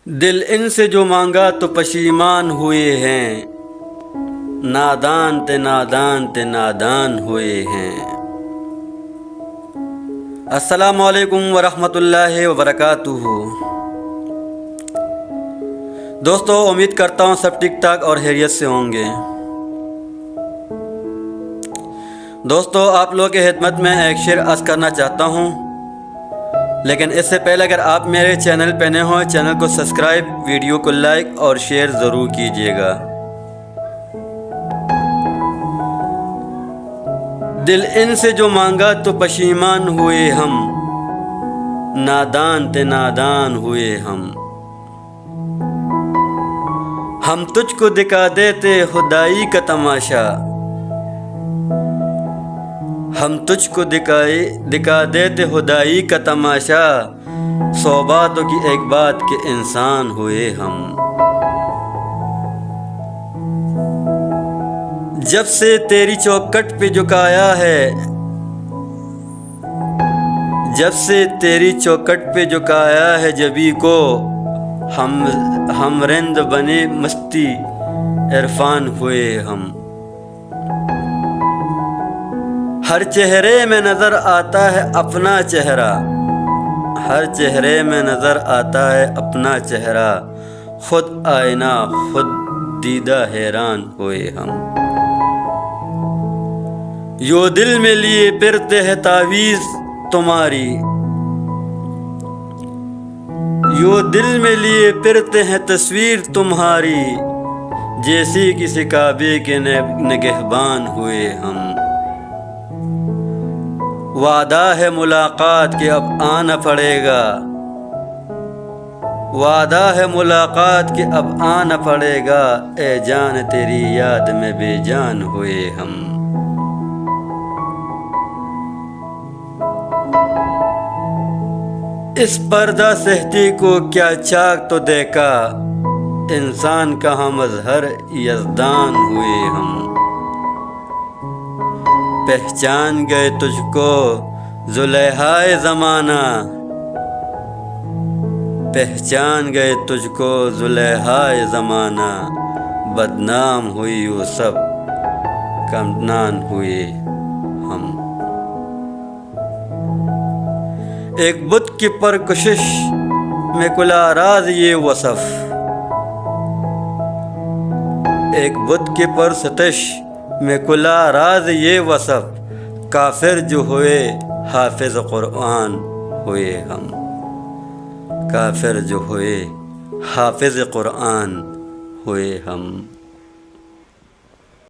دل ان سے جو مانگا تو پشیمان ہوئے ہیں، نادان تے نادان تے نادان ہوئے ہیں۔ السلام علیکم ورحمۃ اللہ وبرکاتہ۔ دوستو، امید کرتا ہوں سب ٹھیک ٹھاک اور خیریت سے ہوں گے۔ دوستو، آپ لوگوں کی خدمت میں ایک شعر عرض کرنا چاہتا ہوں، لیکن اس سے پہلے اگر آپ میرے چینل پہ نئے ہوں، چینل کو سبسکرائب، ویڈیو کو لائک اور شیئر ضرور کیجیے گا۔ دل ان سے جو مانگا تو پشیمان ہوئے ہم، نادان تے نادان ہوئے ہم تجھ کو دکھا دیتے خدائی کا تماشا، ہم تجھ کو دکھا دیتے خدائی کا تماشا، 100 باتوں کی ایک بات کے انسان ہوئے ہم۔ جب سے تیری چوکھٹ پہ جھکایا ہے، جب سے تیری چوکھٹ پہ جھکایا ہے جبھی کو، ہم رند بنے مستی عرفان ہوئے ہم۔ ہر چہرے میں نظر آتا ہے اپنا چہرہ، ہر چہرے میں نظر آتا ہے اپنا چہرہ، خود آئینہ خود دیدہ حیران ہوئے ہم۔ یوں دل میں لیے پھرتے ہیں تعویذ تمہاری، یوں دل میں لیے پھرتے ہیں تصویر تمہاری، جیسی کسی کعبے کے نگہبان ہوئے ہم۔ وعدہ ہے ملاقات کے اب آنا پڑے گا، وعدہ ہے ملاقات کے اب آنا پڑے گا، اے جان تیری یاد میں بے جان ہوئے ہم۔ اس پردہ سہتی کو کیا چاک تو دیکھا، انسان کہاں مظہر یزدان ہوئے ہم۔ پہچان گئے تجھ کو زلیخائے زمانہ، پہچان گئے تجھ کو زلیخائے زمانہ، بدنام ہوئی وہ سب کمنان ہوئے ہم۔ ایک بت کی پرکشش میں کھلا راز یہ وصف، ایک بت کی پرستش میں کھلا راز یہ وصف، کافر جو ہوئے حافظ قرآن ہوئے ہم، کافر جو ہوئے حافظ قرآن ہوئے ہم۔